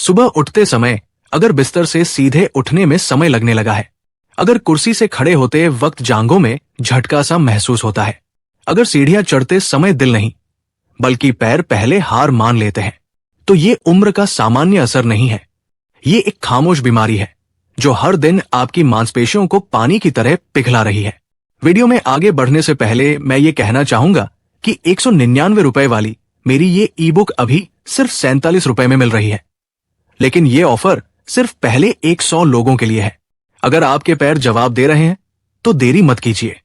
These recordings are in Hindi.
सुबह उठते समय अगर बिस्तर से सीधे उठने में समय लगने लगा है, अगर कुर्सी से खड़े होते वक्त जांघों में झटका सा महसूस होता है, अगर सीढ़ियां चढ़ते समय दिल नहीं बल्कि पैर पहले हार मान लेते हैं, तो ये उम्र का सामान्य असर नहीं है। ये एक खामोश बीमारी है जो हर दिन आपकी मांसपेशियों को पानी की तरह पिघला रही है। वीडियो में आगे बढ़ने से पहले मैं ये कहना चाहूंगा कि 199 रुपए वाली मेरी ये ई बुक अभी सिर्फ 47 रुपए में मिल रही है, लेकिन ये ऑफर सिर्फ पहले 100 लोगों के लिए है। अगर आपके पैर जवाब दे रहे हैं तो देरी मत कीजिए।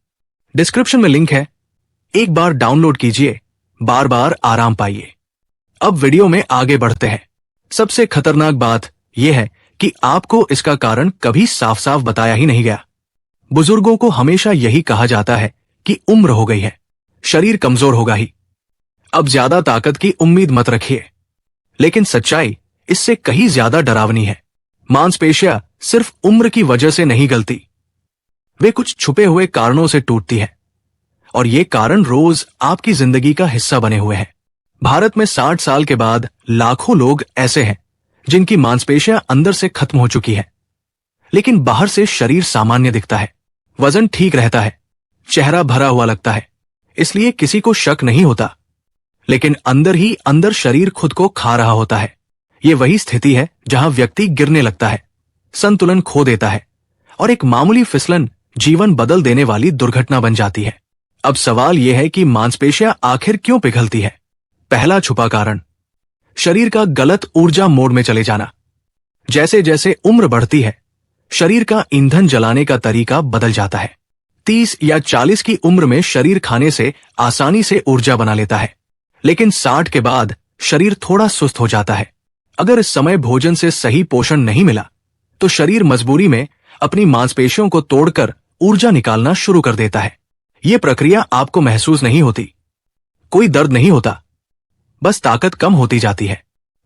डिस्क्रिप्शन में लिंक है, एक बार डाउनलोड कीजिए, बार बार आराम पाइए। अब वीडियो में आगे बढ़ते हैं। सबसे खतरनाक बात यह है कि आपको इसका कारण कभी साफ साफ बताया ही नहीं गया। बुजुर्गों को हमेशा यही कहा जाता है कि उम्र हो गई है, शरीर कमजोर होगा ही, अब ज्यादा ताकत की उम्मीद मत रखिए। लेकिन सच्चाई इससे कहीं ज्यादा डरावनी है। मांसपेशियां सिर्फ उम्र की वजह से नहीं गलती, वे कुछ छुपे हुए कारणों से टूटती है, और ये कारण रोज आपकी जिंदगी का हिस्सा बने हुए हैं। भारत में 60 साल के बाद लाखों लोग ऐसे हैं जिनकी मांसपेशियां अंदर से खत्म हो चुकी है, लेकिन बाहर से शरीर सामान्य दिखता है, वजन ठीक रहता है, चेहरा भरा हुआ लगता है, इसलिए किसी को शक नहीं होता। लेकिन अंदर ही अंदर शरीर खुद को खा रहा होता है। ये वही स्थिति है जहां व्यक्ति गिरने लगता है, संतुलन खो देता है, और एक मामूली फिसलन जीवन बदल देने वाली दुर्घटना बन जाती है। अब सवाल यह है कि मांसपेशियां आखिर क्यों पिघलती है? पहला छुपा कारण, शरीर का गलत ऊर्जा मोड में चले जाना। जैसे जैसे उम्र बढ़ती है, शरीर का ईंधन जलाने का तरीका बदल जाता है। 30 या 40 की उम्र में शरीर खाने से आसानी से ऊर्जा बना लेता है, लेकिन 60 के बाद शरीर थोड़ा सुस्त हो जाता है। अगर इस समय भोजन से सही पोषण नहीं मिला, तो शरीर मजबूरी में अपनी मांसपेशियों को तोड़कर ऊर्जा निकालना शुरू कर देता है। यह प्रक्रिया आपको महसूस नहीं होती, कोई दर्द नहीं होता, बस ताकत कम होती जाती है।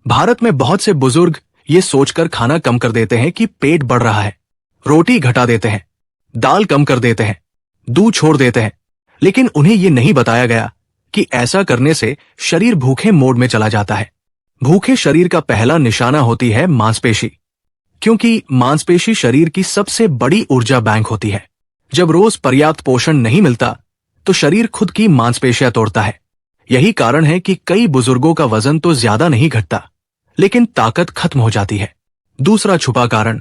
भारत में बहुत से बुजुर्ग ये सोचकर खाना कम कर देते हैं कि पेट बढ़ रहा है, रोटी घटा देते हैं, दाल कम कर देते हैं, दूध छोड़ देते हैं, लेकिन उन्हें यह नहीं बताया गया कि ऐसा करने से शरीर भूखे मोड में चला जाता है। भूखे शरीर का पहला निशाना होती है मांसपेशी, क्योंकि मांसपेशी शरीर की सबसे बड़ी ऊर्जा बैंक होती है। जब रोज पर्याप्त पोषण नहीं मिलता, तो शरीर खुद की मांसपेशियां तोड़ता है। यही कारण है कि कई बुजुर्गों का वजन तो ज्यादा नहीं घटता, लेकिन ताकत खत्म हो जाती है। दूसरा छुपा कारण,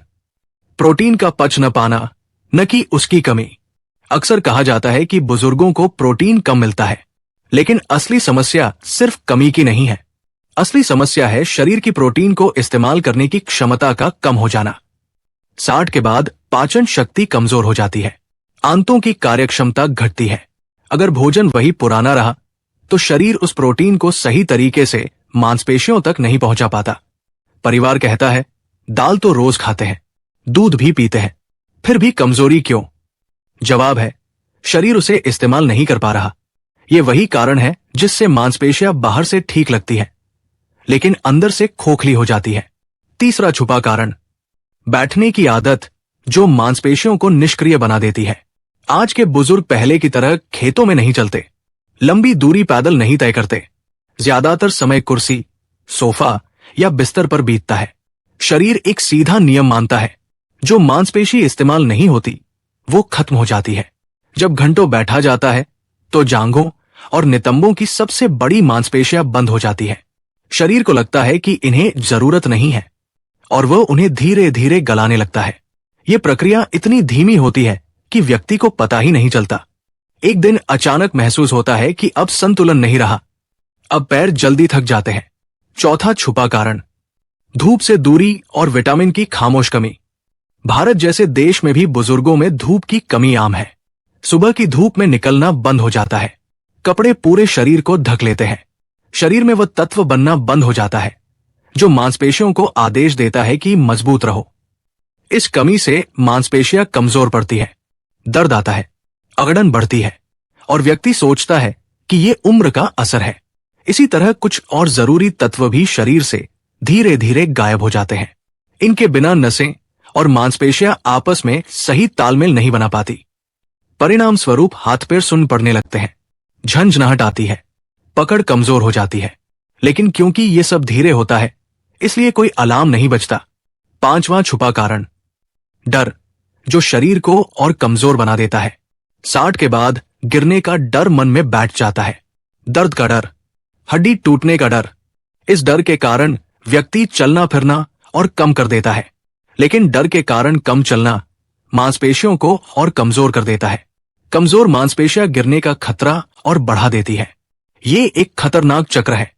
प्रोटीन का पच न पाना, न कि उसकी कमी। अक्सर कहा जाता है कि बुजुर्गों को प्रोटीन कम मिलता है, लेकिन असली समस्या सिर्फ कमी की नहीं है। असली समस्या है शरीर की प्रोटीन को इस्तेमाल करने की क्षमता का कम हो जाना। 60 के बाद पाचन शक्ति कमजोर हो जाती है, आंतों की कार्यक्षमता घटती है। अगर भोजन वही पुराना रहा, तो शरीर उस प्रोटीन को सही तरीके से मांसपेशियों तक नहीं पहुंचा पाता। परिवार कहता है, दाल तो रोज खाते हैं, दूध भी पीते हैं, फिर भी कमजोरी क्यों? जवाब है, शरीर उसे इस्तेमाल नहीं कर पा रहा। ये वही कारण है जिससे मांसपेशियां बाहर से ठीक लगती है, लेकिन अंदर से खोखली हो जाती है। तीसरा छुपा कारण, बैठने की आदत जो मांसपेशियों को निष्क्रिय बना देती है। आज के बुजुर्ग पहले की तरह खेतों में नहीं चलते, लंबी दूरी पैदल नहीं तय करते, ज्यादातर समय कुर्सी, सोफा या बिस्तर पर बीतता है। शरीर एक सीधा नियम मानता है, जो मांसपेशी इस्तेमाल नहीं होती वो खत्म हो जाती है। जब घंटों बैठा जाता है, तो जांघों और नितंबों की सबसे बड़ी मांसपेशियां बंद हो जाती है। शरीर को लगता है कि इन्हें जरूरत नहीं है, और वह उन्हें धीरे धीरे गलाने लगता है। यह प्रक्रिया इतनी धीमी होती है कि व्यक्ति को पता ही नहीं चलता। एक दिन अचानक महसूस होता है कि अब संतुलन नहीं रहा, अब पैर जल्दी थक जाते हैं। चौथा छुपा कारण, धूप से दूरी और विटामिन की खामोश कमी। भारत जैसे देश में भी बुजुर्गों में धूप की कमी आम है। सुबह की धूप में निकलना बंद हो जाता है, कपड़े पूरे शरीर को ढक लेते हैं, शरीर में वह तत्व बनना बंद हो जाता है जो मांसपेशियों को आदेश देता है कि मजबूत रहो। इस कमी से मांसपेशियां कमजोर पड़ती है, दर्द आता है, अगड़न बढ़ती है, और व्यक्ति सोचता है कि ये उम्र का असर है। इसी तरह कुछ और जरूरी तत्व भी शरीर से धीरे धीरे गायब हो जाते हैं। इनके बिना नसें और मांसपेशियां आपस में सही तालमेल नहीं बना पाती। परिणाम स्वरूप हाथ पैर सुन्न पड़ने लगते हैं, झंझनाहट आती है, पकड़ कमजोर हो जाती है। लेकिन क्योंकि ये सब धीरे होता है, इसलिए कोई अलार्म नहीं बजता। पांचवां छुपा कारण, डर, जो शरीर को और कमजोर बना देता है। 60 के बाद गिरने का डर मन में बैठ जाता है। दर्द का डर, हड्डी टूटने का डर। इस डर के कारण व्यक्ति चलना फिरना और कम कर देता है। लेकिन डर के कारण कम चलना मांसपेशियों को और कमजोर कर देता है। कमजोर मांसपेशियां गिरने का खतरा और बढ़ा देती है। ये एक खतरनाक चक्र है।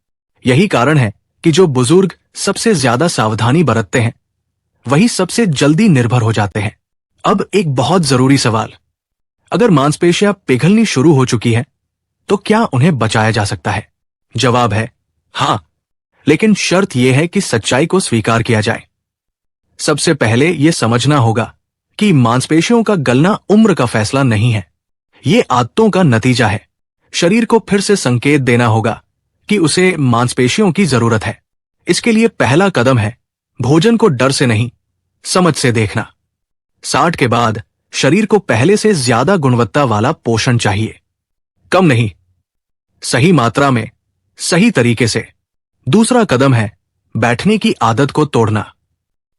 यही कारण है कि जो बुजुर्ग सबसे ज्यादा सावधानी बरतते हैं वही सबसे जल्दी निर्भर हो जाते हैं। अब एक बहुत जरूरी सवाल, अगर मांसपेशियां पिघलनी शुरू हो चुकी है तो क्या उन्हें बचाया जा सकता है? जवाब है हां, लेकिन शर्त यह है कि सच्चाई को स्वीकार किया जाए। सबसे पहले यह समझना होगा कि मांसपेशियों का गलना उम्र का फैसला नहीं है, ये आदतों का नतीजा है। शरीर को फिर से संकेत देना होगा कि उसे मांसपेशियों की जरूरत है। इसके लिए पहला कदम है भोजन को डर से नहीं, समझ से देखना। 60 के बाद शरीर को पहले से ज्यादा गुणवत्ता वाला पोषण चाहिए, कम नहीं, सही मात्रा में, सही तरीके से। दूसरा कदम है बैठने की आदत को तोड़ना।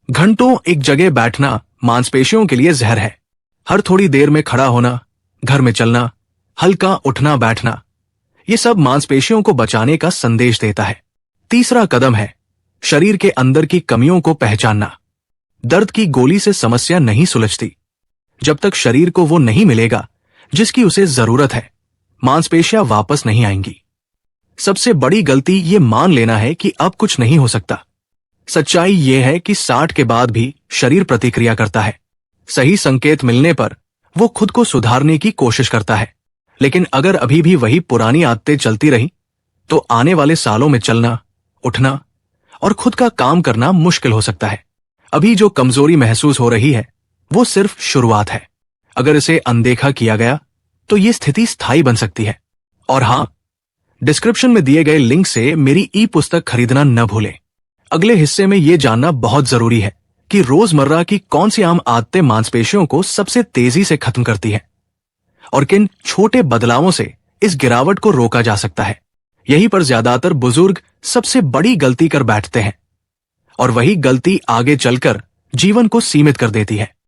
घंटों एक जगह बैठना मांसपेशियों के लिए जहर है। हर थोड़ी देर में खड़ा होना, घर में चलना, हल्का उठना बैठना, ये सब मांसपेशियों को बचाने का संदेश देता है। तीसरा कदम है शरीर के अंदर की कमियों को पहचानना। दर्द की गोली से समस्या नहीं सुलझती। जब तक शरीर को वो नहीं मिलेगा जिसकी उसे जरूरत है, मांसपेशियां वापस नहीं आएंगी। सबसे बड़ी गलती ये मान लेना है कि अब कुछ नहीं हो सकता। सच्चाई ये है कि 60 के बाद भी शरीर प्रतिक्रिया करता है। सही संकेत मिलने पर वो खुद को सुधारने की कोशिश करता है। लेकिन अगर अभी भी वही पुरानी आदतें चलती रही तो आने वाले सालों में चलना, उठना और खुद का काम करना मुश्किल हो सकता है। अभी जो कमजोरी महसूस हो रही है वो सिर्फ शुरुआत है। अगर इसे अनदेखा किया गया तो ये स्थिति स्थायी बन सकती है। और हां, डिस्क्रिप्शन में दिए गए लिंक से मेरी ई पुस्तक खरीदना न भूलें। अगले हिस्से में यह जानना बहुत जरूरी है कि रोजमर्रा की कौन सी आम आदतें मांसपेशियों को सबसे तेजी से खत्म करती हैं और किन छोटे बदलावों से इस गिरावट को रोका जा सकता है। यहीं पर ज्यादातर बुजुर्ग सबसे बड़ी गलती कर बैठते हैं और वही गलती आगे चलकर जीवन को सीमित कर देती है।